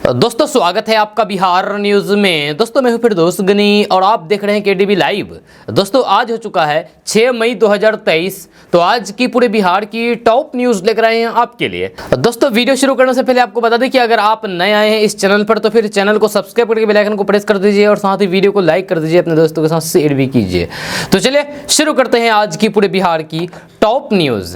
दोस्तों स्वागत है आपका बिहार न्यूज में। दोस्तों मैं हूं फिर दोस्त गनी और आप देख रहे हैं केडीबी लाइव। दोस्तों आज हो चुका है 6 मई 2023। तो आज की पूरे बिहार की टॉप न्यूज लेकर आए हैं आपके लिए। दोस्तों वीडियो शुरू करने से पहले आपको बता दें कि अगर आप नए आए हैं इस चैनल पर तो फिर चैनल को सब्सक्राइब करके बेल आइकन को प्रेस कर दीजिए और साथ ही वीडियो को लाइक कर दीजिए, अपने दोस्तों के साथ शेयर भी कीजिए। तो चलिए शुरू करते हैं आज की पूरे बिहार की टॉप न्यूज।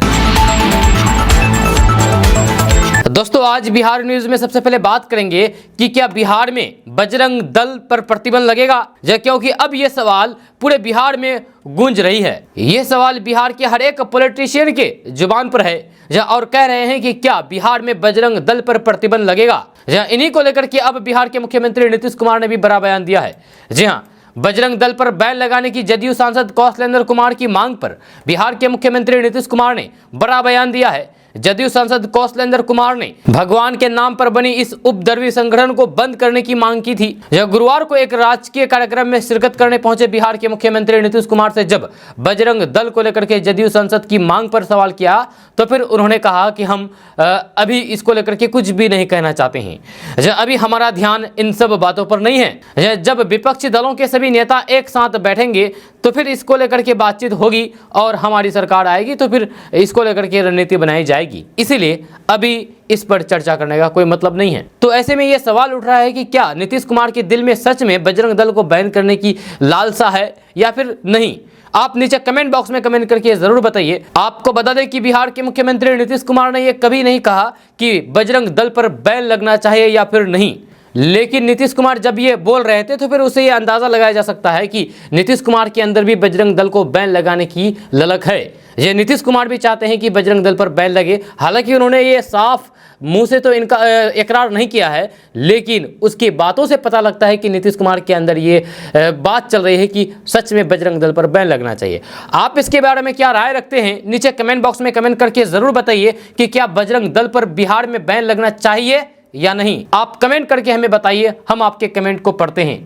दोस्तों आज बिहार न्यूज में सबसे पहले बात करेंगे कि क्या बिहार में बजरंग दल पर प्रतिबंध लगेगा, क्योंकि अब यह सवाल पूरे बिहार में गूंज रही है। यह सवाल बिहार के हर एक पॉलिटिशियन के जुबान पर है और कह रहे हैं कि क्या बिहार में बजरंग दल पर प्रतिबंध लगेगा। इन्हीं को लेकर के अब बिहार के मुख्यमंत्री नीतीश कुमार ने भी बड़ा बयान दिया है। जी हाँ, बजरंग दल पर बैन लगाने की जदयू सांसद कौशलेंद्र कुमार की मांग पर बिहार के मुख्यमंत्री नीतीश कुमार ने बड़ा बयान दिया है। जदयू सांसद कौशलेंद्र कुमार ने भगवान के नाम पर बनी इस उपद्रवी संगठन को बंद करने की मांग की थी। यह गुरुवार को एक राजकीय कार्यक्रम में शिरकत करने पहुंचे बिहार के मुख्यमंत्री नीतीश कुमार से जब बजरंग दल को लेकर के जदयू सांसद की मांग पर सवाल किया तो फिर उन्होंने कहा कि हम अभी इसको लेकर के कुछ भी नहीं कहना चाहते हैं। अभी हमारा ध्यान इन सब बातों पर नहीं है। जब विपक्षी दलों के सभी नेता एक साथ बैठेंगे तो फिर इसको लेकर के बातचीत होगी और हमारी सरकार आएगी तो फिर इसको लेकर के रणनीति बनाई जाएगी। इसीलिए अभी इस पर चर्चा करने का कोई मतलब नहीं है। तो ऐसे में यह सवाल उठ रहा है कि क्या नीतीश कुमार के दिल में सच में बजरंग दल को बैन करने की लालसा है या फिर नहीं। आप नीचे कमेंट बॉक्स में कमेंट करके जरूर बताइए। आपको बता दें कि बिहार के मुख्यमंत्री नीतीश कुमार ने यह कभी नहीं कहा कि बजरंग दल पर बैन लगना चाहिए या फिर नहीं, लेकिन नीतीश कुमार जब ये बोल रहे थे तो फिर उसे ये अंदाजा लगाया जा सकता है कि नीतीश कुमार के अंदर भी बजरंग दल को बैन लगाने की ललक है। ये नीतीश कुमार भी चाहते हैं कि बजरंग दल पर बैन लगे। हालांकि उन्होंने ये साफ मुंह से तो इनका इकरार नहीं किया है, लेकिन उसकी बातों से पता लगता है कि नीतीश कुमार के अंदर ये बात चल रही है कि सच में बजरंग दल पर बैन लगना चाहिए। आप इसके बारे में क्या राय रखते हैं नीचे कमेंट बॉक्स में कमेंट करके जरूर बताइए कि क्या बजरंग दल पर बिहार में बैन लगना चाहिए या नहीं। आप कमेंट करके हमें बताइए, हम आपके कमेंट को पढ़ते हैं।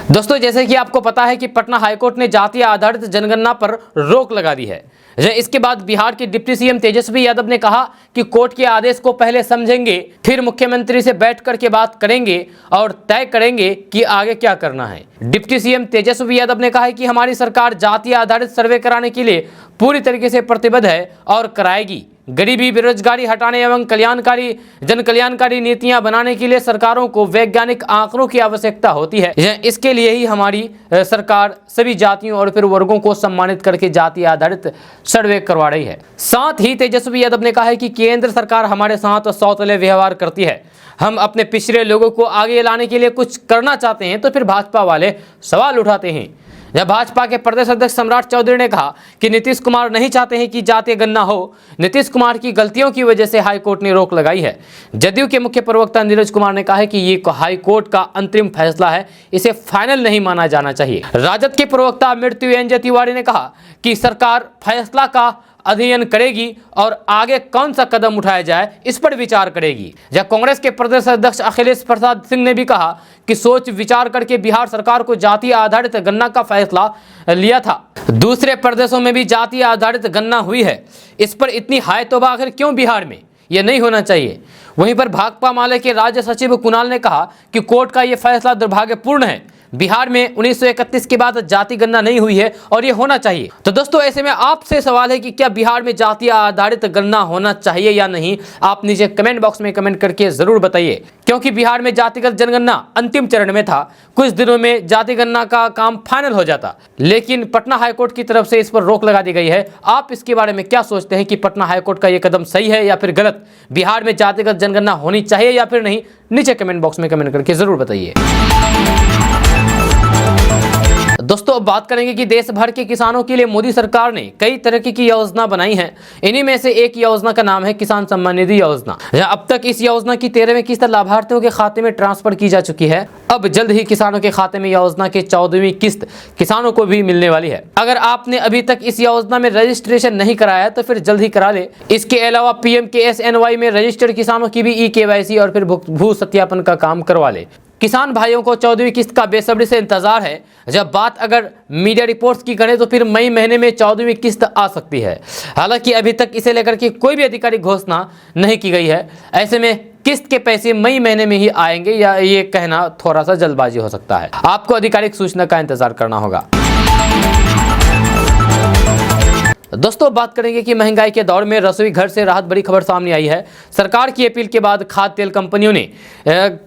दोस्तों जैसे कि आपको पता है कि पटना हाईकोर्ट ने जातीय आधारित जनगणना पर रोक लगा दी है। इसके बाद बिहार के डिप्टी सीएम तेजस्वी यादव ने कहा कि कोर्ट के आदेश को पहले समझेंगे, फिर मुख्यमंत्री से बैठ करके बात करेंगे और तय करेंगे कि आगे क्या करना है। डिप्टी सीएम तेजस्वी यादव ने कहा है कि हमारी सरकार जातीय आधारित सर्वे कराने के लिए पूरी तरीके से प्रतिबद्ध है और कराएगी। गरीबी बेरोजगारी हटाने एवं जन कल्याणकारी नीतियां बनाने के लिए सरकारों को वैज्ञानिक आंकड़ों की आवश्यकता होती है। इसके लिए ही हमारी सरकार सभी जातियों और फिर वर्गों को सम्मानित करके जाति आधारित सर्वे करवा रही है। साथ ही तेजस्वी यादव ने कहा है कि केंद्र सरकार हमारे साथ सौतेले व्यवहार करती है। हम अपने पिछड़े लोगों को आगे लाने के लिए कुछ करना चाहते हैं तो फिर भाजपा वाले सवाल उठाते हैं। जब भाजपा के प्रदेश अध्यक्ष सम्राट चौधरी ने कहा कि नीतीश कुमार नहीं चाहते हैं कि जातीय गणना हो, नीतीश कुमार की गलतियों की वजह से हाईकोर्ट ने रोक लगाई है। जदयू के मुख्य प्रवक्ता नीरज कुमार ने कहा है कि ये हाईकोर्ट का अंतरिम फैसला है, इसे फाइनल नहीं माना जाना चाहिए। राजद के प्रवक्ता मृत्युंजय तिवारी ने कहा कि सरकार फैसला का अध्ययन करेगी और आगे कौन सा कदम उठाया जाए इस पर विचार करेगी। जब कांग्रेस के प्रदेश अध्यक्ष अखिलेश प्रसाद सिंह ने भी कहा कि सोच विचार करके बिहार सरकार को जातीय आधारित गणना का फैसला लिया था। दूसरे प्रदेशों में भी जातीय आधारित गणना हुई है, इस पर इतनी हाय तौबा आखिर क्यों बिहार में? यह नहीं होना चाहिए। वहीं पर भाकपा माले के राज्य सचिव कुणाल ने कहा कि कोर्ट का यह फैसला दुर्भाग्यपूर्ण है। बिहार में 1931 के बाद जाति गणना नहीं हुई है और ये होना चाहिए। तो दोस्तों ऐसे में आपसे सवाल है कि क्या बिहार में जातीय आधारित गणना होना चाहिए या नहीं। आप नीचे कमेंट बॉक्स में कमेंट करके जरूर बताइए, क्योंकि बिहार में जातिगत जनगणना अंतिम चरण में था। कुछ दिनों में जाति गणना का काम फाइनल हो जाता, लेकिन पटना हाईकोर्ट की तरफ से इस पर रोक लगा दी गई है। आप इसके बारे में क्या सोचते हैं कि पटना हाईकोर्ट का यह कदम सही है या फिर गलत? बिहार में जातिगत जनगणना होनी चाहिए या फिर नहीं? नीचे कमेंट बॉक्स में कमेंट करके जरूर बताइए। दोस्तों अब बात करेंगे कि देश भर के किसानों के लिए मोदी सरकार ने कई तरह की योजना बनाई है। इन्हीं में से एक योजना का नाम है किसान सम्मान निधि योजना। अब तक इस योजना की 13वीं किस्त लाभार्थियों के खाते में ट्रांसफर की जा चुकी है। अब जल्द ही किसानों के खाते में योजना की 14वीं किस्त किसानों को भी मिलने वाली है। अगर आपने अभी तक इस योजना में रजिस्ट्रेशन नहीं कराया तो फिर जल्द ही करा ले। इसके अलावा PMKSNY में रजिस्टर्ड किसानों की भी EKYC और फिर भू सत्यापन का काम करवा ले, किसान भाइयों को 14वीं किस्त का बेसब्री से इंतजार है। जब बात अगर मीडिया रिपोर्ट्स की करें तो फिर मई महीने में 14वीं किस्त आ सकती है। हालांकि अभी तक इसे लेकर के कोई भी आधिकारिक घोषणा नहीं की गई है। ऐसे में किस्त के पैसे मई महीने में ही आएंगे या ये कहना थोड़ा सा जल्दबाजी हो सकता है। आपको आधिकारिक सूचना का इंतजार करना होगा। दोस्तों बात करेंगे कि महंगाई के दौर में रसोई घर से राहत, बड़ी खबर सामने आई है। सरकार की अपील के बाद खाद्य तेल कंपनियों ने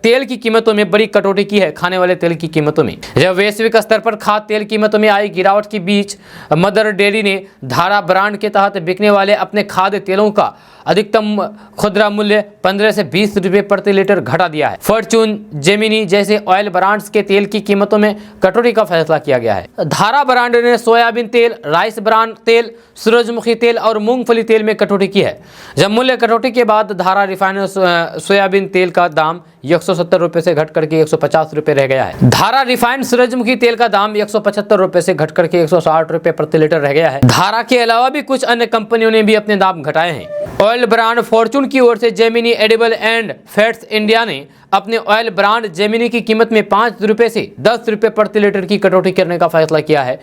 तेल की कीमतों में बड़ी कटौती की है। खाने वाले तेल की कीमतों में जब वैश्विक स्तर पर खाद्य तेल कीमतों में आई गिरावट के बीच मदर डेयरी ने धारा ब्रांड के तहत बिकने वाले अपने खाद्य तेलों का अधिकतम खुदरा मूल्य 15 से 20 रुपए प्रति लीटर घटा दिया है। फॉर्चून, जेमिनी जैसे ऑयल ब्रांड्स के तेल की कीमतों में कटौती का फैसला किया गया है। धारा ब्रांड ने सोयाबीन तेल, राइस ब्रांड तेल, सूरजमुखी तेल और मूंगफली तेल में कटौती की है। जब मूल्य कटौती के बाद धारा रिफाइंड सोयाबीन तेल का दाम 170 रुपए से घट करके 150 रुपए रह गया है। धारा रिफाइंड सूरजमुखी तेल का दाम 175 रुपए से घट करके 160 रुपए प्रति लीटर रह गया है। धारा के अलावा भी कुछ अन्य कंपनियों ने भी अपने दाम घटाए हैं। ऑयल ब्रांड फॉर्चून की ओर से Gemini edible and fats India ने अपने ऑयल ब्रांड जेमिनी की कीमत में 5 रुपए से 10 रुपए प्रति लीटर की कटौती करने का फैसला किया है।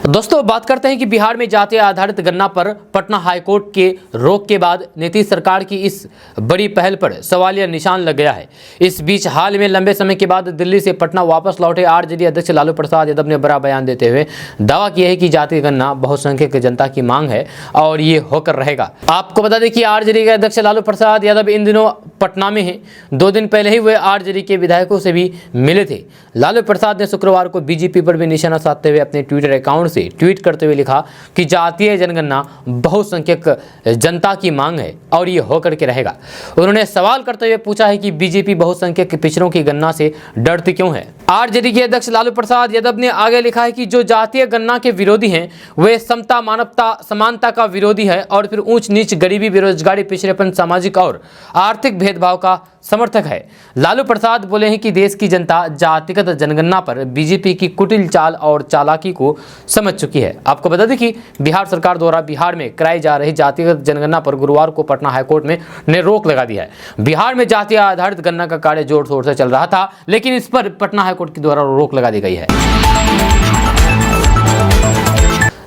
दोस्तों बात करते हैं कि बिहार में जाति आधारित गणना पर पटना हाईकोर्ट के रोक के बाद नीतीश सरकार की इस बड़ी पहल पर सवालिया निशान लग गया है। इस बीच हाल में लंबे समय के बाद दिल्ली से पटना वापस लौटे आरजेडी अध्यक्ष लालू प्रसाद यादव ने बड़ा बयान देते हुए दावा किया है कि जाति गणना बहुसंख्यक जनता की मांग है और ये होकर रहेगा। आपको बता दें कि आरजेडी के अध्यक्ष लालू प्रसाद यादव इन दिनों पटना में हैं। 2 दिन पहले ही वे आरजेडी के विधायकों से भी मिले थे। लालू प्रसाद ने शुक्रवार को बीजेपी पर भी निशाना साधते हुए अपने ट्विटर अकाउंट से ट्वीट करते हुए लिखा कि जातीय जनगणना बहुसंख्यक जनता की मांग है और ये होकर के रहेगा। उन्होंने सवाल करते हुए पूछा है कि बीजेपी बहुसंख्यक पिछड़ों की गणना से डरती क्यों है। आरजेडी के अध्यक्ष लालू प्रसाद यादव ने आगे लिखा है कि जो जातीय गणना के विरोधी हैं वे समता, मानवता, समानता का विरोधी है और फिर ऊंच नीच, गरीबी, बेरोजगारी, पिछड़ेपन, सामाजिक और आर्थिक भेदभाव का समर्थक है। लालू प्रसाद बोले हैं कि देश की जनता जातिगत जनगणना पर बीजेपी की कुटिल चाल और चालाकी को समझ चुकी है। आपको बता दें कि बिहार सरकार द्वारा बिहार में कराई जा रही जातिगत जनगणना पर गुरुवार को पटना हाईकोर्ट ने रोक लगा दी है। बिहार में जातीय आधारित गणना का कार्य जोर शोर से चल रहा था, लेकिन इस पर पटना हाईकोर्ट के द्वारा रोक लगा दी गई है।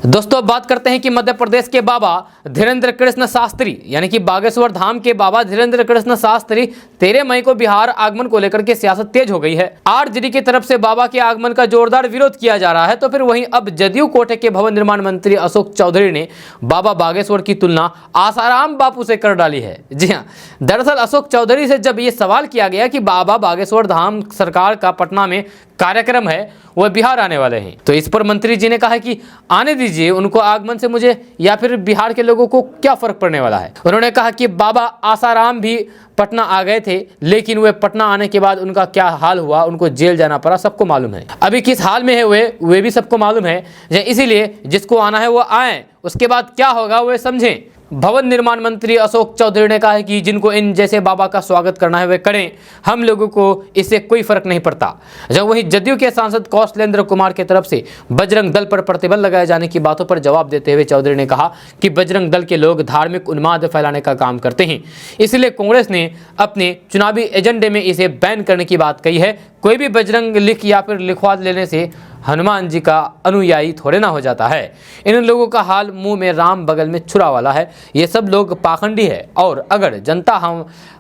दोस्तों बात करते हैं कि मध्य प्रदेश के बाबा धीरेन्द्र कृष्ण शास्त्री यानी कि बागेश्वर धाम के बाबा धीरेन्द्र कृष्ण शास्त्री 13 मई को बिहार आगमन को लेकर के सियासत तेज हो गई है। आरजेडी की तरफ से बाबा के आगमन का जोरदार विरोध किया जा रहा है, तो फिर वहीं अब जदयू कोटे के भवन निर्माण मंत्री अशोक चौधरी ने बाबा बागेश्वर की तुलना आसाराम बापू से कर डाली है। जी हाँ, दरअसल अशोक चौधरी से जब ये सवाल किया गया कि बाबा बागेश्वर धाम सरकार का पटना में कार्यक्रम है, वह बिहार आने वाले हैं, तो इस पर मंत्री जी ने कहा कि आने दीजिए, उनको आगमन से मुझे या फिर बिहार के लोगों को क्या फर्क पड़ने वाला है। उन्होंने कहा कि बाबा आसाराम भी पटना आ गए थे, लेकिन वे पटना आने के बाद उनका क्या हाल हुआ, उनको जेल जाना पड़ा, सबको मालूम है। अभी किस हाल में है वे भी सबको मालूम है। इसीलिए जिसको आना है वो आए, उसके बाद क्या होगा वे समझें। भवन निर्माण मंत्री अशोक चौधरी ने कहा है कि जिनको इन जैसे बाबा का स्वागत करना है वे करें, हम लोगों को इससे कोई फर्क नहीं पड़ता। जब वहीं जदयू के सांसद कौशलेंद्र कुमार की तरफ से बजरंग दल पर प्रतिबंध लगाए जाने की बातों पर जवाब देते हुए चौधरी ने कहा कि बजरंग दल के लोग धार्मिक उन्माद फैलाने का काम करते हैं, इसलिए कांग्रेस ने अपने चुनावी एजेंडे में इसे बैन करने की बात कही है। कोई भी बजरंग लिख या फिर लिखवा लेने से हनुमान जी का अनुयायी थोड़े ना हो जाता है। इन लोगों का हाल मुंह में राम बगल में छुरा वाला है। ये सब लोग पाखंडी है और अगर जनता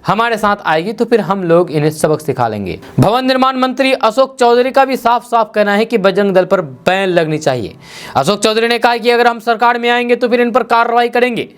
हमारे साथ आएगी तो फिर हम लोग इन्हें सबक सिखा लेंगे। भवन निर्माण मंत्री अशोक चौधरी का भी साफ साफ कहना है कि बजरंग दल पर बैन लगनी चाहिए। अशोक चौधरी ने कहा कि अगर हम सरकार में आएंगे तो फिर इन पर कार्रवाई करेंगे।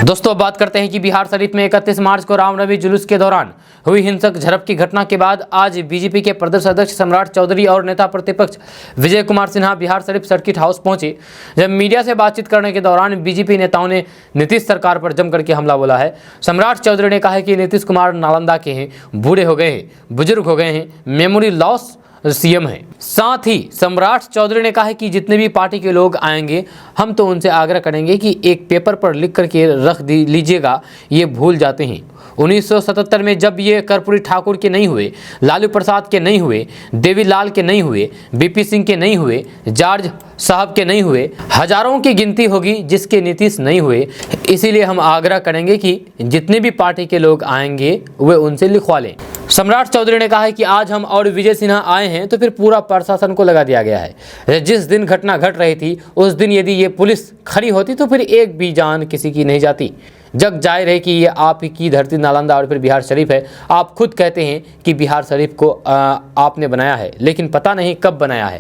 दोस्तों बात करते हैं कि बिहार शरीफ में 31 मार्च को रामनवमी जुलूस के दौरान हुई हिंसक झड़प की घटना के बाद आज बीजेपी के प्रदेश अध्यक्ष सम्राट चौधरी और नेता प्रतिपक्ष विजय कुमार सिन्हा बिहार शरीफ सर्किट हाउस पहुंचे। जब मीडिया से बातचीत करने के दौरान बीजेपी नेताओं ने नीतीश सरकार पर जम करके हमला बोला है। सम्राट चौधरी ने कहा कि नीतीश कुमार नालंदा के हैं, बूढ़े हो गए हैं, बुजुर्ग हो गए हैं, मेमोरी लॉस सीएम है। साथ ही सम्राट चौधरी ने कहा है कि जितने भी पार्टी के लोग आएंगे हम तो उनसे आग्रह करेंगे कि एक पेपर पर लिख करके रख लीजिएगा, ये भूल जाते हैं। 1977 में जब ये कर्पूरी ठाकुर के नहीं हुए, लालू प्रसाद के नहीं हुए, देवीलाल के नहीं हुए, बीपी सिंह के नहीं हुए, जॉर्ज साहब के नहीं हुए, हजारों की गिनती होगी जिसके नीतीश नहीं हुए। इसीलिए हम आग्रह करेंगे कि जितने भी पार्टी के लोग आएंगे वे उनसे लिखवा लें। सम्राट चौधरी ने कहा है कि आज हम और विजय सिन्हा आए हैं तो फिर पूरा प्रशासन को लगा दिया गया है। जिस दिन घटना घट रही थी उस दिन यदि ये पुलिस खड़ी होती तो फिर एक भी जान किसी की नहीं जाती। जग जाहिर है कि ये आप की धरती नालंदा और फिर बिहार शरीफ है। आप खुद कहते हैं कि बिहार शरीफ को आपने बनाया है, लेकिन पता नहीं कब बनाया है।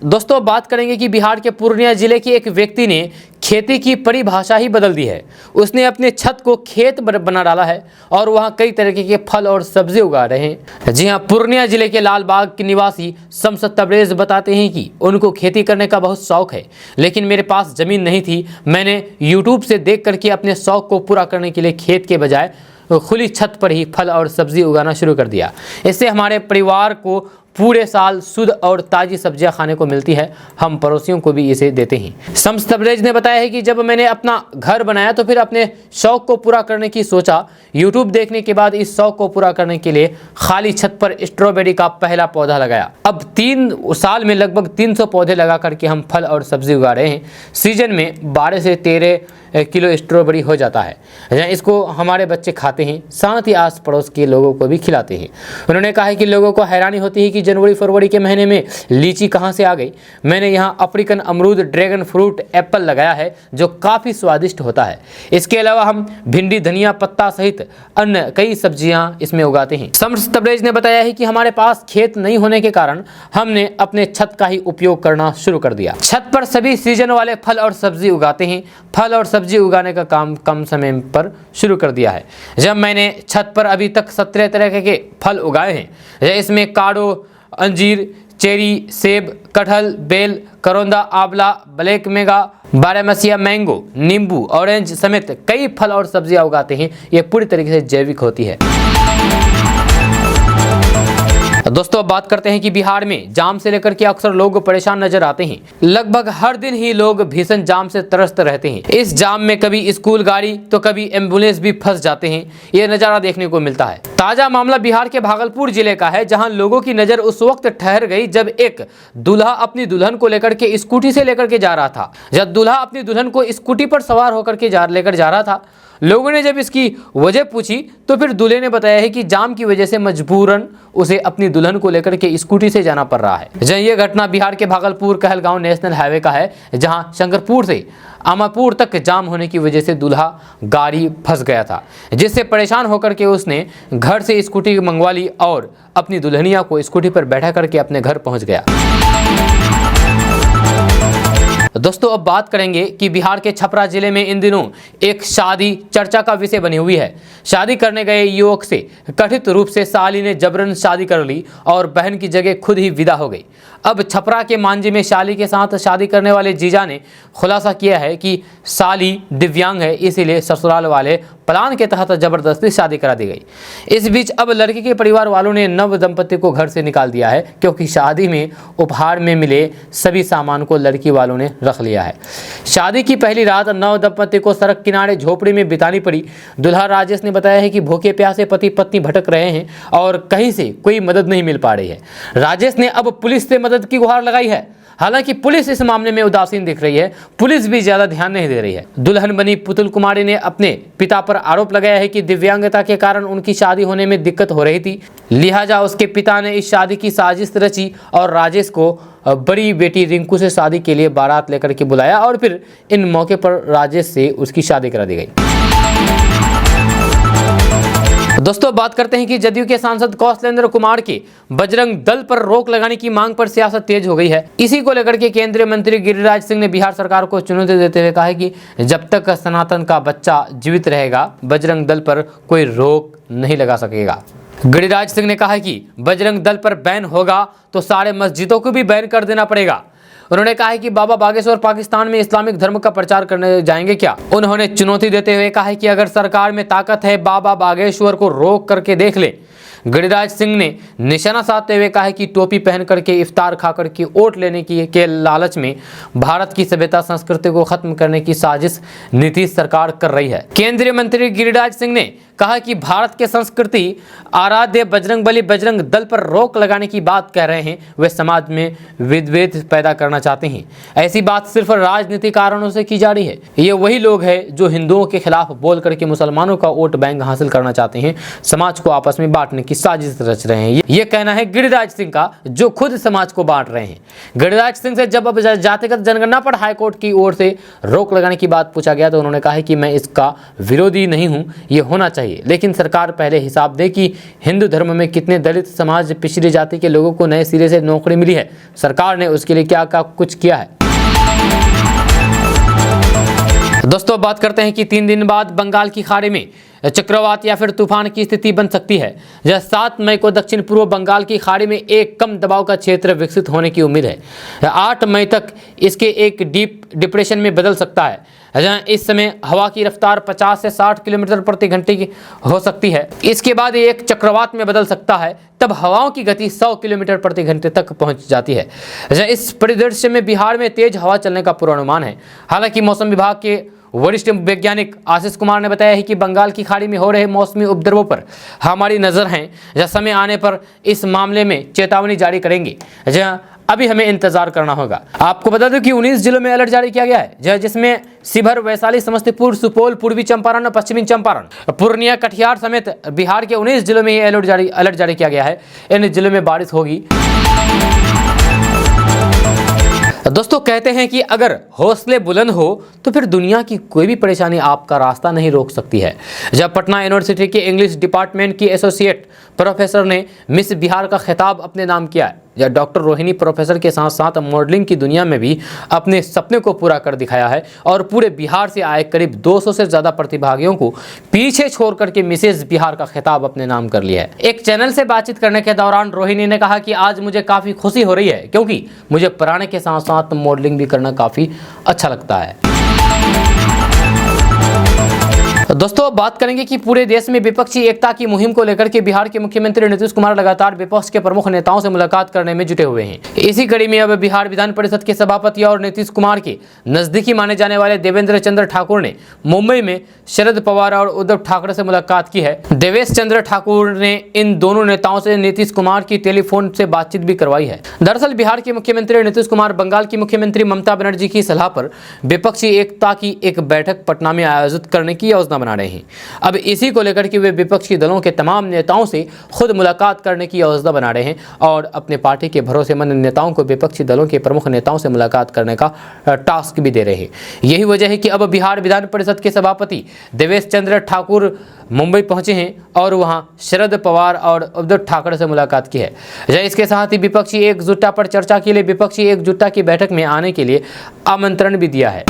दोस्तों बात करेंगे कि बिहार के पूर्णिया जिले के एक व्यक्ति ने खेती की परिभाषा ही बदल दी है। उसने अपने छत को खेत बना डाला है और वहां कई तरीके के फल और सब्जी उगा रहे हैं। जी हां, पूर्णिया जिले के लालबाग के निवासी शमशद तबरेज बताते हैं कि उनको खेती करने का बहुत शौक है, लेकिन मेरे पास जमीन नहीं थी। मैंने यूट्यूब से देख करके अपने शौक को पूरा करने के लिए खेत के बजाय खुली छत पर ही फल और सब्जी उगाना शुरू कर दिया। इससे हमारे परिवार को पूरे साल शुद्ध और ताज़ी सब्जियां खाने को मिलती है। हम पड़ोसियों को भी इसे देते हैं। शम्स तबरेज ने बताया है कि जब मैंने अपना घर बनाया तो फिर अपने शौक को पूरा करने की सोचा। यूट्यूब देखने के बाद इस शौक को पूरा करने के लिए खाली छत पर स्ट्रॉबेरी का पहला पौधा लगाया। अब 3 साल में लगभग 300 पौधे लगा करके हम फल और सब्जी उगा रहे हैं। सीजन में 12 से 13 किलो स्ट्रॉबेरी हो जाता है। इसको हमारे बच्चे खाते हैं, साथ ही आस पड़ोस के लोगों को भी खिलाते हैं। उन्होंने कहा है कि लोगों को हैरानी होती है कि जनवरी फरवरी के महीने में लीची कहां से आ गई। मैंने यहां अफ्रीकन अमरूद, ड्रैगन फ्रूट, एप्पल लगाया है जो काफ़ी स्वादिष्ट होता है। इसके अलावा हम भिंडी, धनिया पत्ता सहित अन्य कई सब्जियां इसमें उगाते हैं। शम्स तबरेज ने बताया है कि हमारे पास खेत नहीं होने के कारण हमने अपने छत का ही उपयोग करना शुरू कर दिया। छत पर सभी सीजन वाले फल और सब्जी उगाते हैं। फल और सब्जी उगाने का काम कम समय पर शुरू कर दिया है। जब मैंने छत पर अभी तक 17 तरह के फल उगाए हैं। इसमें काड़ो, अंजीर, चेरी, सेब, कटहल, बेल, करौंदा, आंवला, ब्लैक मेगा, बारहमसिया मैंगो, नींबू, ऑरेंज समेत कई फल और सब्जियां उगाते हैं। ये पूरी तरीके से जैविक होती है। दोस्तों अब बात करते हैं कि बिहार में जाम से लेकर के अक्सर लोग परेशान नजर आते हैं। लगभग हर दिन ही लोग भीषण जाम से त्रस्त रहते हैं। इस जाम में कभी स्कूल गाड़ी तो कभी एम्बुलेंस भी फंस जाते हैं। ये नजारा देखने को मिलता है। ताजा मामला बिहार के भागलपुर जिले का है, जहां लोगों की नजर उस वक्त ठहर गई जब एक दूल्हा अपनी दुल्हन को लेकर के स्कूटी से लेकर के जा रहा था। जब दूल्हा अपनी दुल्हन को स्कूटी पर सवार होकर के लेकर जा रहा था, लोगों ने जब इसकी वजह पूछी तो फिर दूल्हे ने बताया है कि जाम की वजह से मजबूरन उसे अपनी दुल्हन को लेकर के स्कूटी से जाना पड़ रहा है। यह घटना बिहार के भागलपुर कहलगांव नेशनल हाईवे का है, जहां शंकरपुर से आमापुर तक जाम होने की वजह से दूल्हा गाड़ी फंस गया था, जिससे परेशान होकर के उसने घर से स्कूटी मंगवा ली और अपनी दुल्हनिया को स्कूटी पर बैठा करके अपने घर पहुंच गया। दोस्तों अब बात करेंगे कि बिहार के छपरा जिले में इन दिनों एक शादी चर्चा का विषय बनी हुई है। शादी करने गए युवक से कथित रूप से साली ने जबरन शादी कर ली और बहन की जगह खुद ही विदा हो गई। अब छपरा के मांझी में साली के साथ शादी करने वाले जीजा ने खुलासा किया है कि साली दिव्यांग है, इसीलिए ससुराल वाले प्लान के तहत जबरदस्ती शादी करा दी गई। इस बीच अब लड़की के परिवार वालों ने नव दंपति को घर से निकाल दिया है, क्योंकि शादी में उपहार में मिले सभी सामान को लड़की वालों ने रख लिया है। शादी की पहली रात नव दंपति को सड़क किनारे झोपड़ी में बितानी पड़ी। दुल्हा राजेश ने बताया है कि भूखे प्यासे पति पत्नी भटक रहे हैं और कहीं से कोई मदद नहीं मिल पा रही है। राजेश ने अब पुलिस से मदद की गुहार लगाई है। हालांकि पुलिस इस मामले में उदासीन दिख रही है, पुलिस भी ज्यादा ध्यान नहीं दे रही है। दुल्हन बनी पुतुल कुमारी ने अपने पिता पर आरोप लगाया है कि दिव्यांगता के कारण उनकी शादी होने में दिक्कत हो रही थी, लिहाजा उसके पिता ने इस शादी की साजिश रची और राजेश को बड़ी बेटी रिंकू से शादी के लिए बारात लेकर के बुलाया और फिर इन मौके पर राजेश से उसकी शादी करा दी गई। दोस्तों बात करते हैं कि जदयू के सांसद कौशलेंद्र कुमार के बजरंग दल पर रोक लगाने की मांग पर सियासत तेज हो गई है। इसी को लेकर के केंद्रीय मंत्री गिरिराज सिंह ने बिहार सरकार को चुनौती देते हुए कहा है कि जब तक सनातन का बच्चा जीवित रहेगा बजरंग दल पर कोई रोक नहीं लगा सकेगा। गिरिराज सिंह ने कहा है कि बजरंग दल पर बैन होगा तो सारे मस्जिदों को भी बैन कर देना पड़ेगा। उन्होंने कहा है कि बाबा बागेश्वर पाकिस्तान में इस्लामिक धर्म का प्रचार करने जाएंगे क्या। उन्होंने चुनौती देते हुए कहा है कि अगर सरकार में ताकत है बाबा बागेश्वर को रोक करके देख ले। गिरिराज सिंह ने निशाना साधते हुए कहा है कि टोपी पहन करके इफ्तार खा करके वोट लेने के लालच में भारत की सभ्यता संस्कृति को खत्म करने की साजिश नीतीश सरकार कर रही है। केंद्रीय मंत्री गिरिराज सिंह ने कहा कि भारत के संस्कृति आराध्य बजरंगबली बजरंग दल पर रोक लगाने की बात कह रहे हैं। वे समाज में विभेद पैदा करना चाहते हैं। ऐसी बात सिर्फ राजनीतिक कारणों से की जा रही है। ये वही लोग हैं जो हिंदुओं के खिलाफ बोल करके मुसलमानों का वोट बैंक हासिल करना चाहते हैं, समाज को आपस में बांटने की साजिश रच रहे हैं। ये कहना है गिरिराज सिंह का, जो खुद समाज को बांट रहे हैं। गिरिराज सिंह से जब अब जातिगत जनगणना पर हाईकोर्ट की ओर से रोक लगाने की बात पूछा गया तो उन्होंने कहा है कि मैं इसका विरोधी नहीं हूं, ये होना चाहिए, लेकिन सरकार पहले हिसाब दे कि हिंदू धर्म में कितने दलित समाज पिछड़ी जाति के लोगों को नए सिरे से नौकरी मिली है, सरकार ने उसके लिए क्या कुछ किया है। दोस्तों बात करते हैं कि 3 दिन बाद बंगाल की खाड़ी में चक्रवात या फिर तूफान की स्थिति बन सकती है। यह 7 मई को दक्षिण पूर्व बंगाल की खाड़ी में एक कम दबाव का क्षेत्र विकसित होने की उम्मीद है। 8 मई तक इसके एक डीप डिप्रेशन में बदल सकता है, जहां इस समय हवा की रफ्तार 50 से 60 किलोमीटर प्रति घंटे की हो सकती है। इसके बाद ये एक चक्रवात में बदल सकता है, तब हवाओं की गति 100 किलोमीटर प्रति घंटे तक पहुंच जाती है। इस परिदृश्य में बिहार में तेज हवा चलने का पूर्वानुमान है। हालांकि मौसम विभाग के वरिष्ठ वैज्ञानिक आशीष कुमार ने बताया है कि बंगाल की खाड़ी में हो रहे मौसमी उपद्रवों पर हमारी नजर है, जब समय आने पर इस मामले में चेतावनी जारी करेंगे, जहां अभी हमें इंतजार करना होगा। आपको बता दूं कि 19 जिलों में अलर्ट जारी किया गया है, जिसमें शिवहर, वैशाली, समस्तीपुर, सुपौल, पूर्वी चंपारण, पश्चिमी चंपारण, पूर्णिया, कटिहार समेत बिहार के 19 जिलों में ये अलर्ट जारी किया गया है। इन जिलों में बारिश होगी। दोस्तों कहते हैं कि अगर हौसले बुलंद हो तो फिर दुनिया की कोई भी परेशानी आपका रास्ता नहीं रोक सकती है। जब पटना यूनिवर्सिटी के इंग्लिश डिपार्टमेंट की एसोसिएट प्रोफेसर ने मिस बिहार का खिताब अपने नाम किया है, या डॉक्टर रोहिणी प्रोफेसर के साथ साथ मॉडलिंग की दुनिया में भी अपने सपने को पूरा कर दिखाया है और पूरे बिहार से आए करीब 200 से ज़्यादा प्रतिभागियों को पीछे छोड़ करके मिसेज बिहार का खिताब अपने नाम कर लिया है। एक चैनल से बातचीत करने के दौरान रोहिणी ने कहा कि आज मुझे काफ़ी खुशी हो रही है, क्योंकि मुझे पढ़ाने के साथ साथ मॉडलिंग भी करना काफ़ी अच्छा लगता है। दोस्तों बात करेंगे कि पूरे देश में विपक्षी एकता की मुहिम को लेकर के बिहार के मुख्यमंत्री नीतीश कुमार लगातार विपक्ष के प्रमुख नेताओं से मुलाकात करने में जुटे हुए हैं। इसी कड़ी में अब बिहार विधान परिषद के सभापति और नीतीश कुमार के नजदीकी माने जाने वाले देवेंद्र चंद्र ठाकुर ने मुंबई में शरद पवार और उद्धव ठाकरे से मुलाकात की है। देवेश चंद्र ठाकुर ने इन दोनों नेताओं से नीतीश कुमार की टेलीफोन से बातचीत भी करवाई है। दरअसल बिहार के मुख्यमंत्री नीतीश कुमार बंगाल की मुख्यमंत्री ममता बनर्जी की सलाह पर विपक्षी एकता की एक बैठक पटना में आयोजित करने की योजना बना रहे हैं। अब इसी को लेकर के वे विपक्षी दलों के तमाम नेताओं से खुद मुलाकात करने की योजना बना रहे हैं और अपने पार्टी के भरोसेमंद नेताओं को विपक्षी दलों के प्रमुख नेताओं से मुलाकात करने का टास्क भी दे रहे हैं। यही वजह है कि अब बिहार विधान परिषद के सभापति देवेश चंद्र ठाकुर मुंबई पहुंचे हैं और वहां शरद पवार और उद्धव ठाकरे से मुलाकात की है। इसके साथ ही विपक्षी एकजुटता पर चर्चा के लिए विपक्षी एकजुटता की बैठक में आने के लिए आमंत्रण भी दिया है।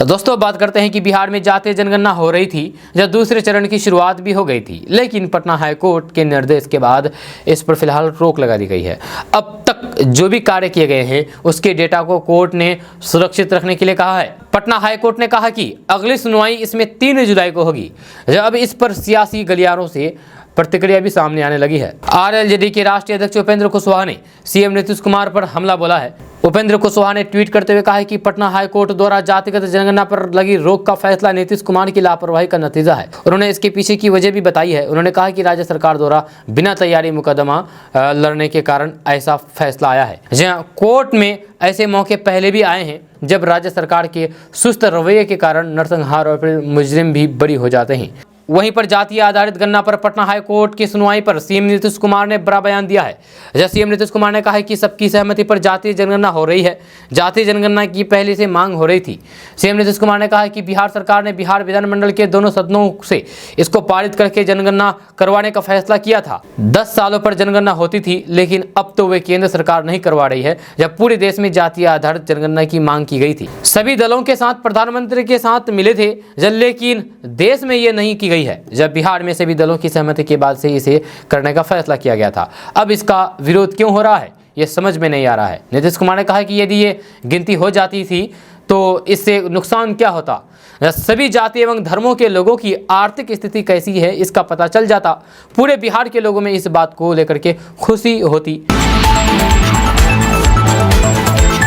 दोस्तों बात करते हैं कि बिहार में जातीय जनगणना हो रही थी, जब दूसरे चरण की शुरुआत भी हो गई थी, लेकिन पटना हाईकोर्ट के निर्देश के बाद इस पर फिलहाल रोक लगा दी गई है। अब तक जो भी कार्य किए गए हैं उसके डेटा को कोर्ट ने सुरक्षित रखने के लिए कहा है। पटना हाईकोर्ट ने कहा कि अगली सुनवाई इसमें 3 जुलाई को होगी। अब इस पर सियासी गलियारों से प्रतिक्रिया भी सामने आने लगी है। आरएलजेडी के राष्ट्रीय अध्यक्ष उपेंद्र कुशवाहा ने सीएम नीतीश कुमार पर हमला बोला है। उपेंद्र कुशवाहा ने ट्वीट करते हुए कहा है कि पटना हाईकोर्ट द्वारा जातिगत जनगणना पर लगी रोक का फैसला नीतीश कुमार की लापरवाही का नतीजा है। उन्होंने इसके पीछे की वजह भी बताई है। उन्होंने कहा कि राज्य सरकार द्वारा बिना तैयारी मुकदमा लड़ने के कारण ऐसा फैसला आया है। जहां कोर्ट में ऐसे मौके पहले भी आए हैं जब राज्य सरकार के सुस्त रवैये के कारण नरसंहार और फिर मुजरिम भी बरी हो जाते हैं। वहीं पर जातीय आधारित गणना पर पटना हाईकोर्ट की सुनवाई पर सीएम नीतीश कुमार ने बड़ा बयान दिया है। जैसे सीएम नीतीश कुमार ने कहा है कि सबकी सहमति पर जातीय जनगणना हो रही है। जातीय जनगणना की पहले से मांग हो रही थी। सीएम नीतीश कुमार ने कहा है कि बिहार सरकार ने बिहार विधानमंडल के दोनों सदनों से इसको पारित करके जनगणना करवाने का फैसला किया था। 10 सालों पर जनगणना होती थी, लेकिन अब तो वे केंद्र सरकार नहीं करवा रही है, जब पूरे देश में जातीय आधारित जनगणना की मांग की गई थी। सभी दलों के साथ प्रधानमंत्री के साथ मिले थे, लेकिन देश में ये नहीं की गई है, जब बिहार में सभी दलों की सहमति के बाद से इसे करने का फैसला किया गया था। अब इसका विरोध क्यों हो रहा है, ये समझ में नहीं आ रहा है। नीतीश कुमार ने कहा कि यदि ये गिनती हो जाती थी तो इससे नुकसान क्या होता। सभी जाति एवं धर्मों के लोगों की आर्थिक स्थिति कैसी है इसका पता चल जाता। पूरे बिहार के लोगों में इस बात को लेकर के खुशी होती।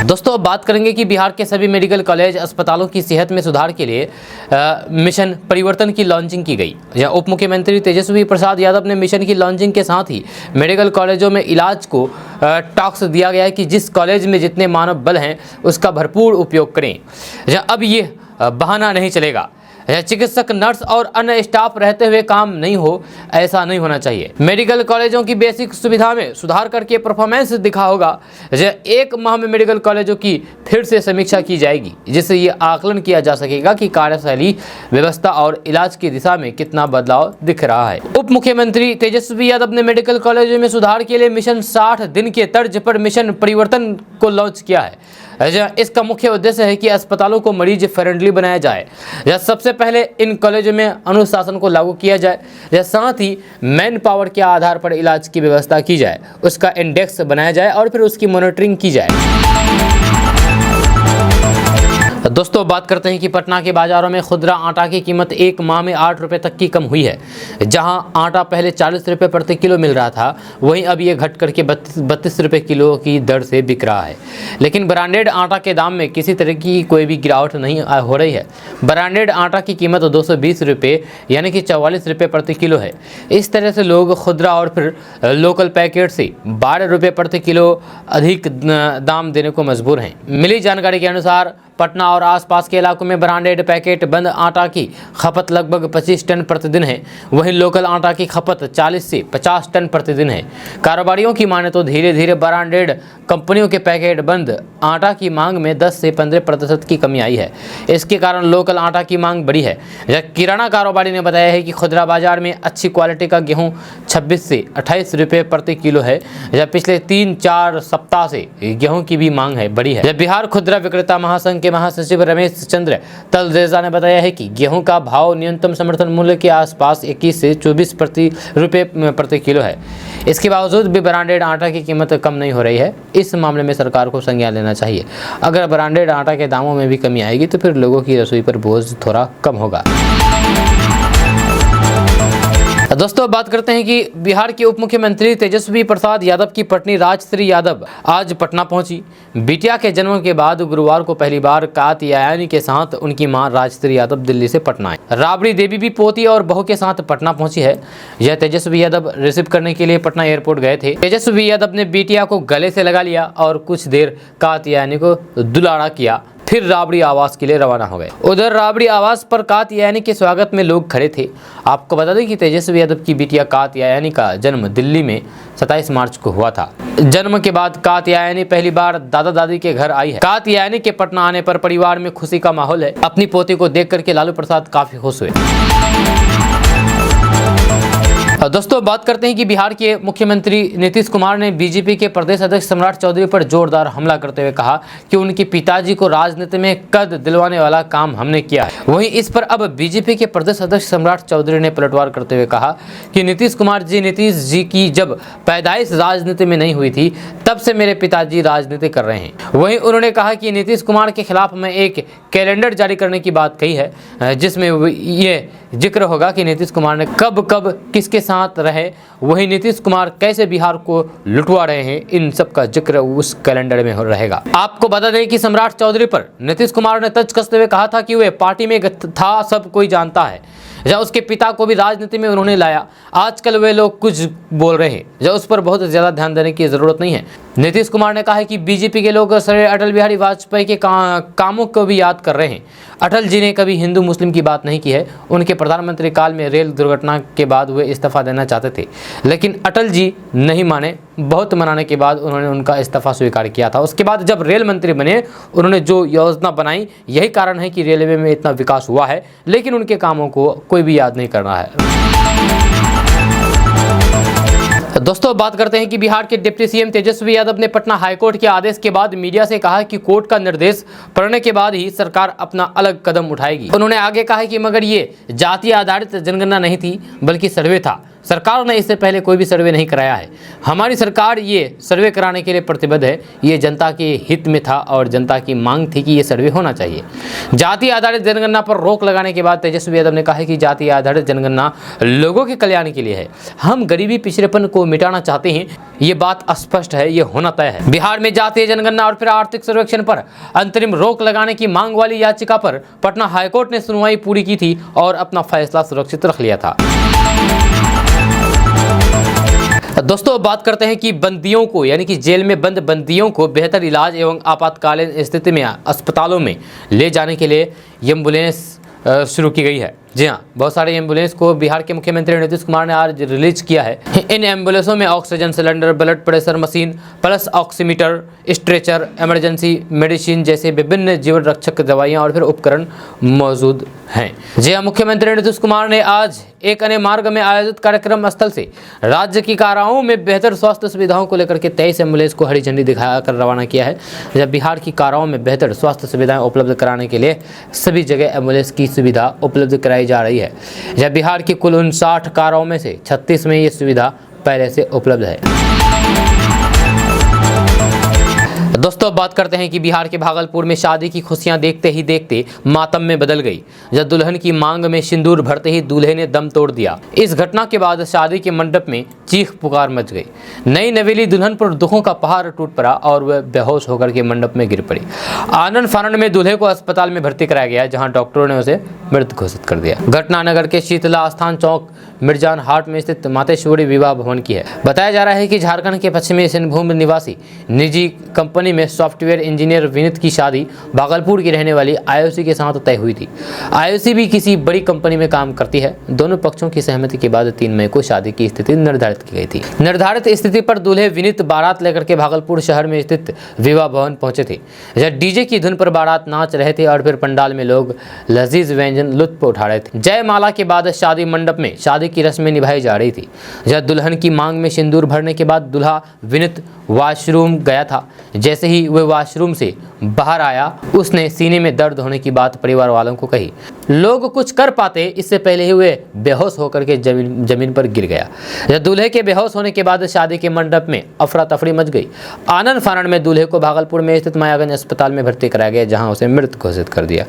दोस्तों अब बात करेंगे कि बिहार के सभी मेडिकल कॉलेज अस्पतालों की सेहत में सुधार के लिए मिशन परिवर्तन की लॉन्चिंग की गई। यह उप मुख्यमंत्री तेजस्वी प्रसाद यादव ने मिशन की लॉन्चिंग के साथ ही मेडिकल कॉलेजों में इलाज को टॉक्स दिया गया है कि जिस कॉलेज में जितने मानव बल हैं उसका भरपूर उपयोग करें। अब ये बहाना नहीं चलेगा। चिकित्सक, नर्स और अन्य स्टाफ रहते हुए काम नहीं हो, ऐसा नहीं होना चाहिए। मेडिकल कॉलेजों की बेसिक सुविधा में सुधार करके परफॉर्मेंस दिखा होगा। एक माह में मेडिकल कॉलेजों की फिर से समीक्षा की जाएगी, जिससे ये आकलन किया जा सकेगा कि कार्यशैली, व्यवस्था और इलाज की दिशा में कितना बदलाव दिख रहा है। उप मुख्यमंत्री तेजस्वी यादव ने मेडिकल कॉलेजों में सुधार के लिए मिशन 60 दिन के तर्ज पर मिशन परिवर्तन को लॉन्च किया है। इसका मुख्य उद्देश्य है कि अस्पतालों को मरीज फ्रेंडली बनाया जाए। सबसे पहले इन कॉलेजों में अनुशासन को लागू किया जाए। साथ ही मैन पावर के आधार पर इलाज की व्यवस्था की जाए, उसका इंडेक्स बनाया जाए और फिर उसकी मॉनिटरिंग की जाए। दोस्तों बात करते हैं कि पटना के बाजारों में खुदरा आटा की कीमत एक माह में 8 रुपये तक की कम हुई है। जहां आटा पहले 40 रुपये प्रति किलो मिल रहा था, वहीं अब ये घट करके 32 रुपये किलो की दर से बिक रहा है। लेकिन ब्रांडेड आटा के दाम में किसी तरह की कोई भी गिरावट नहीं हो रही है। ब्रांडेड आटा की कीमत 220 रुपये यानी कि 44 रुपये प्रति किलो है। इस तरह से लोग खुदरा और फिर लोकल पैकेट से 12 रुपये प्रति किलो अधिक दाम देने को मजबूर हैं। मिली जानकारी के अनुसार पटना और आसपास के इलाकों में ब्रांडेड पैकेट बंद आटा की खपत लगभग 25 टन प्रतिदिन है। वहीं लोकल आटा की खपत 40 से 50 टन प्रतिदिन है। कारोबारियों की माने तो धीरे धीरे ब्रांडेड कंपनियों के पैकेट बंद आटा की मांग में 10 से 15% की कमी आई है। इसके कारण लोकल आटा की मांग बढ़ी है। किराना कारोबारी ने बताया है कि खुदरा बाजार में अच्छी क्वालिटी का गेहूँ 26 से 28 रुपये प्रति किलो है। पिछले 3-4 सप्ताह से गेहूँ की भी मांग है बढ़ी है। बिहार खुदरा विक्रेता महासंघ के महासचिव रमेश चंद्र तलरेजा ने बताया है कि गेहूं का भाव न्यूनतम समर्थन मूल्य के आसपास 21 से 24 रुपये प्रति किलो है। इसके बावजूद भी ब्रांडेड आटा की कीमत कम नहीं हो रही है। इस मामले में सरकार को संज्ञान लेना चाहिए। अगर ब्रांडेड आटा के दामों में भी कमी आएगी तो फिर लोगों की रसोई पर बोझ थोड़ा कम होगा। दोस्तों बात करते हैं कि बिहार के उप मुख्यमंत्री तेजस्वी प्रसाद यादव की पत्नी राजश्री यादव आज पटना पहुंची। बिटिया के जन्म के बाद गुरुवार को पहली बार कात्यायनी के साथ उनकी मां राजश्री यादव दिल्ली से पटना आई। राबड़ी देवी भी पोती और बहू के साथ पटना पहुंची है। यह तेजस्वी यादव रिसीव करने के लिए पटना एयरपोर्ट गए थे। तेजस्वी यादव ने बिटिया को गले से लगा लिया और कुछ देर कात्यायनी को दुलारा किया, फिर राबड़ी आवास के लिए रवाना हो गए। उधर राबड़ी आवास पर कात्यायनी के स्वागत में लोग खड़े थे। आपको बता दें कि तेजस्वी यादव की बिटिया कात्यायनी का जन्म दिल्ली में 27 मार्च को हुआ था। जन्म के बाद कात्यायनी पहली बार दादा दादी के घर आई है। कात्यायनी के पटना आने पर परिवार में खुशी का माहौल है। अपनी पोती को देख करके लालू प्रसाद काफी खुश हुए। दोस्तों बात करते हैं कि बिहार के मुख्यमंत्री नीतीश कुमार ने बीजेपी के प्रदेश अध्यक्ष सम्राट चौधरी पर जोरदार हमला करते हुए कहा कि उनके पिताजी को राजनीति में कद दिलवाने वाला काम हमने किया है। वहीं इस पर अब बीजेपी के प्रदेश अध्यक्ष सम्राट चौधरी ने पलटवार करते हुए कहा कि नीतीश जी की जब पैदाइश राजनीति में नहीं हुई थी तब से मेरे पिताजी राजनीति कर रहे हैं। वहीं उन्होंने कहा कि नीतीश कुमार के खिलाफ मैं एक कैलेंडर जारी करने की बात कही है, जिसमें ये जिक्र होगा कि नीतीश कुमार ने कब कब किसके साथ रहे, वही नीतीश कुमार कैसे बिहार को लुटवा रहे हैं, इन सब का जिक्र उस कैलेंडर में रहेगा। आपको बता दें कि सम्राट चौधरी पर नीतीश कुमार ने तंज कसते हुए कहा था कि वे पार्टी में था, सब कोई जानता है। जब उसके पिता को भी राजनीति में उन्होंने लाया। आजकल वे लोग कुछ बोल रहे हैं, जब उस पर बहुत ज़्यादा ध्यान देने की ज़रूरत नहीं है। नीतीश कुमार ने कहा है कि बीजेपी के लोग सर अटल बिहारी वाजपेयी के कामों को भी याद कर रहे हैं। अटल जी ने कभी हिंदू मुस्लिम की बात नहीं की है। उनके प्रधानमंत्री काल में रेल दुर्घटना के बाद वे इस्तीफा देना चाहते थे, लेकिन अटल जी नहीं माने। बहुत मनाने के बाद उन्होंने उनका इस्तीफा स्वीकार किया था। उसके बाद जब रेल मंत्री बने, उन्होंने जो योजना बनाई, यही कारण है कि रेलवे में इतना विकास हुआ है, लेकिन उनके कामों को कोई भी याद नहीं कर रहा है। दोस्तों बात करते हैं कि बिहार के डिप्टी सीएम तेजस्वी यादव ने पटना हाईकोर्ट के आदेश के बाद मीडिया से कहा कि कोर्ट का निर्देश पढ़ने के बाद ही सरकार अपना अलग कदम उठाएगी। उन्होंने आगे कहा कि मगर ये जातीय आधारित जनगणना नहीं थी, बल्कि सर्वे था। सरकार ने इससे पहले कोई भी सर्वे नहीं कराया है। हमारी सरकार ये सर्वे कराने के लिए प्रतिबद्ध है। ये जनता के हित में था और जनता की मांग थी कि ये सर्वे होना चाहिए। जाति आधारित जनगणना पर रोक लगाने के बाद तेजस्वी यादव ने कहा है कि जाति आधारित जनगणना लोगों के कल्याण के लिए है। हम गरीबी पिछड़ेपन को मिटाना चाहते हैं, ये बात स्पष्ट है, ये होना तय है। बिहार में जातीय जनगणना और फिर आर्थिक सर्वेक्षण पर अंतरिम रोक लगाने की मांग वाली याचिका पर पटना हाईकोर्ट ने सुनवाई पूरी की थी और अपना फैसला सुरक्षित रख लिया था। दोस्तों, बात करते हैं कि बंदियों को, यानी कि जेल में बंद बंदियों को बेहतर इलाज एवं आपातकालीन स्थिति में अस्पतालों में ले जाने के लिए एम्बुलेंस शुरू की गई है। जी हाँ, बहुत सारे एम्बुलेंस को बिहार के मुख्यमंत्री नीतीश कुमार ने आज रिलीज किया है। इन एम्बुलेंसों में oxygen cylinder, blood pressure machine, pulse oximeter, stretcher, emergency medicine जैसे विभिन्न जीवन रक्षक दवाइयां और फिर उपकरण मौजूद हैं। जी हाँ, मुख्यमंत्री नीतीश कुमार ने आज एक अन्य मार्ग में आयोजित कार्यक्रम स्थल से राज्य की काराओं में बेहतर स्वास्थ्य सुविधाओं को लेकर के 23 एम्बुलेंस को हरी झंडी दिखाकर रवाना किया है। जब बिहार की काराओं में बेहतर स्वास्थ्य सुविधाएं उपलब्ध कराने के लिए सभी जगह एम्बुलेंस की सुविधा उपलब्ध कराई जा रही है। जब बिहार की कुल 59 कारों में से 36 में ये सुविधा पहले से उपलब्ध है। दोस्तों, बात करते हैं कि बिहार के भागलपुर में शादी की खुशियां देखते ही देखते मातम में बदल गई। जब दुल्हन की मांग में सिंदूर भरते ही दूल्हे ने दम तोड़ दिया। इस घटना के बाद शादी के मंडप में चीख पुकार मच गई। नई नवेली दुल्हन पर दुखों का पहाड़ टूट पड़ा और वह बेहोश होकर के मंडप में गिर पड़ी। आनंद फानंद में दूल्हे को अस्पताल में भर्ती कराया गया, जहां डॉक्टरों ने उसे मृत घोषित कर दिया। घटना नगर के शीतला आस्थान चौक मिर्जान हाट में स्थित मातेश्वरी विवाह भवन की है। बताया जा रहा है कि झारखंड के पश्चिमी सिंहभूम निवासी निजी कंपनी में सॉफ्टवेयर इंजीनियर विनीत की शादी भागलपुर की रहने वाली आयुषी के साथ तय हुई थी। आयुषी भी किसी बड़ी कंपनी में काम करती है। दोनों पक्षों की सहमति के बाद 3 मई को शादी की स्थिति निर्धारित की गई थी। निर्धारित स्थिति पर दूल्हे विनीत बारात लेकर के भागलपुर शहर में स्थित विवाह भवन पहुंचे थे। जब डीजे की धुन पर बारात नाच रहे थे और फिर पंडाल में लोग लजीज व्यंजन लुत्फ उठा रहे थे। जयमाला के बाद शादी मंडप में शादी की रस्में निभाई जा रही थी। जब दुल्हन की मांग में सिंदूर भरने के बाद दूल्हा विनीत वॉशरूम गया था। जैसे ही वह वॉशरूम से बाहर आया, उसने सीने में दर्द होने की बात परिवार वालों को कही। लोग कुछ कर पाते इससे पहले ही वे बेहोश होकर के जमीन पर गिर गया। जब दूल्हे के बेहोश होने के बाद शादी के मंडप में अफरा तफरी मच गई। आनंद फानंद में दूल्हे को भागलपुर में स्थित मायागंज अस्पताल में भर्ती कराया गया, जहां उसे मृत घोषित कर दिया।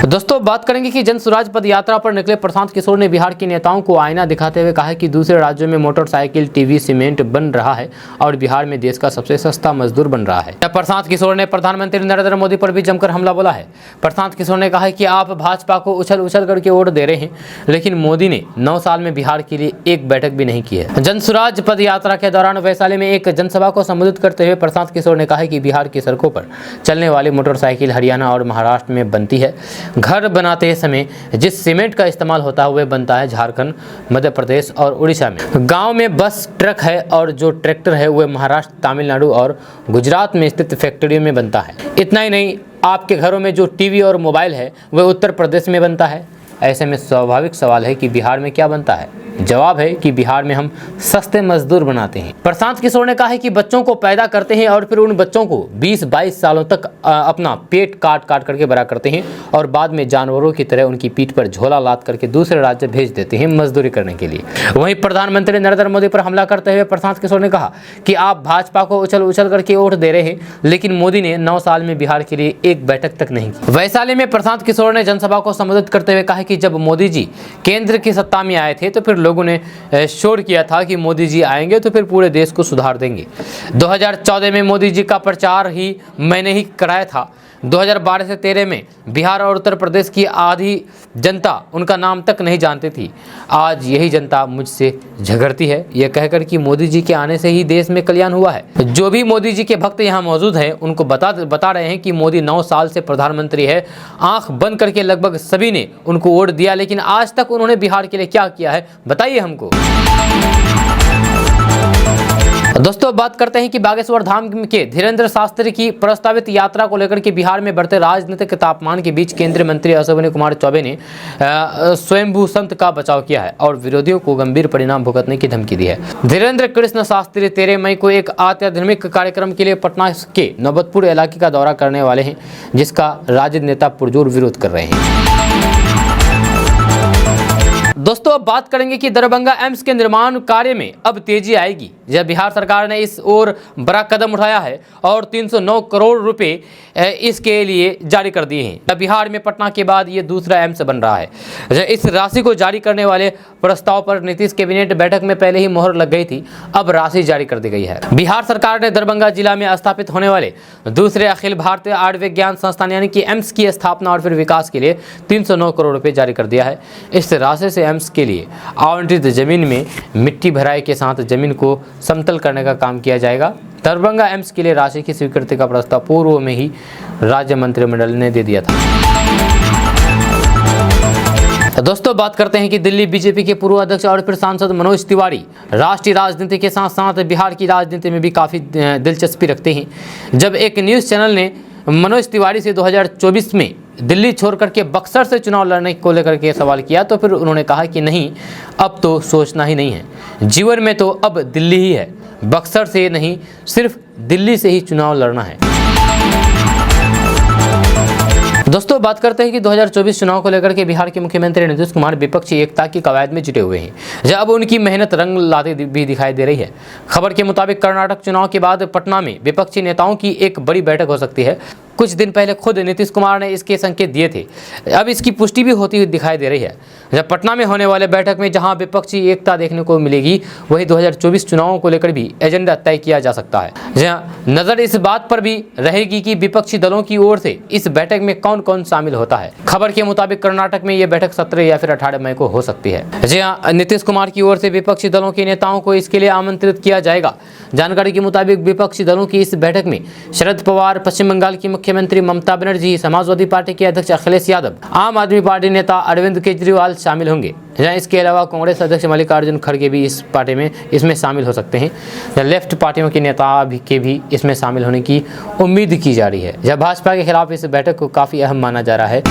दोस्तों, बात करेंगे कि जन स्वराज पद यात्रा पर निकले प्रशांत किशोर ने बिहार के नेताओं को आईना दिखाते हुए कहा कि दूसरे राज्यों में मोटरसाइकिल, टीवी, सीमेंट बन रहा है और बिहार में देश का सबसे सस्ता मजदूर बन रहा है। प्रशांत किशोर ने प्रधानमंत्री नरेंद्र मोदी पर भी जमकर हमला बोला है। प्रशांत किशोर ने कहा कि आप भाजपा को उछल उछल करके वोट दे रहे हैं, लेकिन मोदी ने 9 साल में बिहार के लिए एक बैठक भी नहीं की है। जन स्वराज पद यात्रा के दौरान वैशाली में एक जनसभा को संबोधित करते हुए प्रशांत किशोर ने कहा कि बिहार की सड़कों पर चलने वाली मोटरसाइकिल हरियाणा और महाराष्ट्र में बनती है। घर बनाते समय जिस सीमेंट का इस्तेमाल होता है वह बनता है झारखंड, मध्य प्रदेश और उड़ीसा में। गांव में बस ट्रक है और जो ट्रैक्टर है वह महाराष्ट्र, तमिलनाडु और गुजरात में स्थित फैक्ट्रियों में बनता है। इतना ही नहीं, आपके घरों में जो टीवी और मोबाइल है वह उत्तर प्रदेश में बनता है। ऐसे में स्वाभाविक सवाल है कि बिहार में क्या बनता है। जवाब है कि बिहार में हम सस्ते मजदूर बनाते हैं। प्रशांत किशोर ने कहा है कि बच्चों को पैदा करते हैं और फिर उन बच्चों को 20-22 सालों तक अपना पेट काट काट करके बड़ा करते हैं और बाद में जानवरों की तरह उनकी पीठ पर झोला लाद करके दूसरे राज्य भेज देते हैं मजदूरी करने के लिए। वहीं प्रधानमंत्री नरेंद्र मोदी पर हमला करते हुए प्रशांत किशोर ने कहा कि आप भाजपा को उछल उछल करके वोट दे रहे हैं, लेकिन मोदी ने 9 साल में बिहार के लिए एक बैठक तक नहीं की। वैशाली में प्रशांत किशोर ने जनसभा को संबोधित करते हुए कहा कि जब मोदी जी केंद्र की सत्ता में आए थे तो फिर लोगों ने शोर किया था कि मोदी जी आएंगे तो फिर पूरे देश को सुधार देंगे। 2014 में मोदी जी का प्रचार ही मैंने ही कराया था। 2012 से 13 में बिहार और उत्तर प्रदेश की आधी जनता उनका नाम तक नहीं जानती थी। आज यही जनता मुझसे झगड़ती है, यह कहकर कि मोदी जी के आने से ही देश में कल्याण हुआ है। जो भी मोदी जी के भक्त यहाँ मौजूद हैं उनको बता रहे हैं कि मोदी 9 साल से प्रधानमंत्री है। आंख बंद करके लगभग सभी ने उनको वोट दिया, लेकिन आज तक उन्होंने बिहार के लिए क्या किया है बताइए हमको। दोस्तों, बात करते हैं कि बागेश्वर धाम के धीरेन्द्र शास्त्री की प्रस्तावित यात्रा को लेकर के बिहार में बढ़ते राजनीतिक तापमान के बीच केंद्रीय मंत्री अश्विनी कुमार चौबे ने स्वयंभू संत का बचाव किया है और विरोधियों को गंभीर परिणाम भुगतने की धमकी दी है। धीरेन्द्र कृष्ण शास्त्री 13 मई को एक आध्यात्मिक कार्यक्रम के लिए पटना के नौबतपुर इलाके का दौरा करने वाले हैं, जिसका राजद नेता पुरजोर विरोध कर रहे हैं। दोस्तों अब बात करेंगे कि दरभंगा एम्स के निर्माण कार्य में अब तेजी आएगी। जब बिहार सरकार ने इस ओर बड़ा कदम उठाया है और 309 करोड़ रुपए इसके लिए जारी कर दिए हैं। बिहार में पटना के बाद ये दूसरा एम्स बन रहा है। इस राशि को जारी करने वाले प्रस्ताव पर नीतीश कैबिनेट बैठक में पहले ही मोहर लग गई थी, अब राशि जारी कर दी गई है। बिहार सरकार ने दरभंगा जिला में स्थापित होने वाले दूसरे अखिल भारतीय आयुर्विज्ञान संस्थान यानी कि एम्स की स्थापना और फिर विकास के लिए 309 करोड़ रुपए जारी कर दिया है। इस राशि से एम्स के लिए आवंटित जमीन में मिट्टी भराई के साथ जमीन को समतल करने का काम किया जाएगा। दरभंगा एम्स के लिए राशि की स्वीकृति का प्रस्ताव पूर्व में ही राज्य मंत्रिमंडल ने दे दिया था। दोस्तों बात करते हैं कि दिल्ली बीजेपी के पूर्व अध्यक्ष और फिर सांसद मनोज तिवारी राष्ट्रीय राजनीति के साथ साथ बिहार की राजनीति में भी काफ़ी दिलचस्पी रखते हैं। जब एक न्यूज़ चैनल ने मनोज तिवारी से 2024 में दिल्ली छोड़ करके बक्सर से चुनाव लड़ने को लेकर के सवाल किया तो फिर उन्होंने कहा कि नहीं, अब तो सोचना ही नहीं है, जीवन में तो अब दिल्ली ही है, बक्सर से नहीं सिर्फ दिल्ली से ही चुनाव लड़ना है। दोस्तों बात करते हैं कि 2024 चुनाव को लेकर के बिहार के मुख्यमंत्री नीतीश कुमार विपक्षी एकता की कवायद में जुटे हुए हैं। जब उनकी मेहनत रंग लाते भी दिखाई दे रही है। खबर के मुताबिक कर्नाटक चुनाव के बाद पटना में विपक्षी नेताओं की एक बड़ी बैठक हो सकती है। कुछ दिन पहले खुद नीतीश कुमार ने इसके संकेत दिए थे, अब इसकी पुष्टि भी होती हुई दिखाई दे रही है। जब पटना में होने वाले बैठक में जहां विपक्षी एकता देखने को मिलेगी, वहीं 2024 चुनावों को लेकर भी एजेंडा तय किया जा सकता है। जहां नजर इस बात पर भी रहेगी कि विपक्षी दलों की ओर से इस बैठक में कौन कौन शामिल होता है। खबर के मुताबिक कर्नाटक में यह बैठक 17 या फिर 18 मई को हो सकती है। जी हां, नीतीश कुमार की ओर से विपक्षी दलों के नेताओं को इसके लिए आमंत्रित किया जाएगा। जानकारी के मुताबिक विपक्षी दलों की इस बैठक में शरद पवार, पश्चिम बंगाल की मुख्यमंत्री ममता बनर्जी, समाजवादी पार्टी के अध्यक्ष अखिलेश यादव, आम आदमी पार्टी नेता अरविंद केजरीवाल शामिल होंगे। इसके अलावा कांग्रेस अध्यक्ष मल्लिकार्जुन खड़गे भी इस पार्टी में इसमें शामिल हो सकते हैं। लेफ्ट पार्टियों के नेता के भी इसमें शामिल होने की उम्मीद की जा रही है। जब भाजपा के खिलाफ इस बैठक को काफ़ी अहम माना जा रहा है।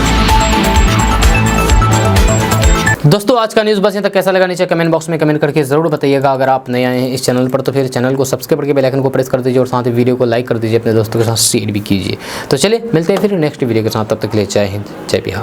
दोस्तों आज का न्यूज़ बस यहाँ तक। कैसा लगा नीचे कमेंट बॉक्स में कमेंट करके ज़रूर बताइएगा। अगर आप नए आए हैं इस चैनल पर तो फिर चैनल को सब्सक्राइब करके बेल आइकन को प्रेस कर दीजिए और साथ ही वीडियो को लाइक कर दीजिए, अपने दोस्तों के साथ शेयर भी कीजिए। तो चलिए मिलते हैं फिर नेक्स्ट वीडियो के साथ, तब तक के लिए जय हिंद, जय बिहार।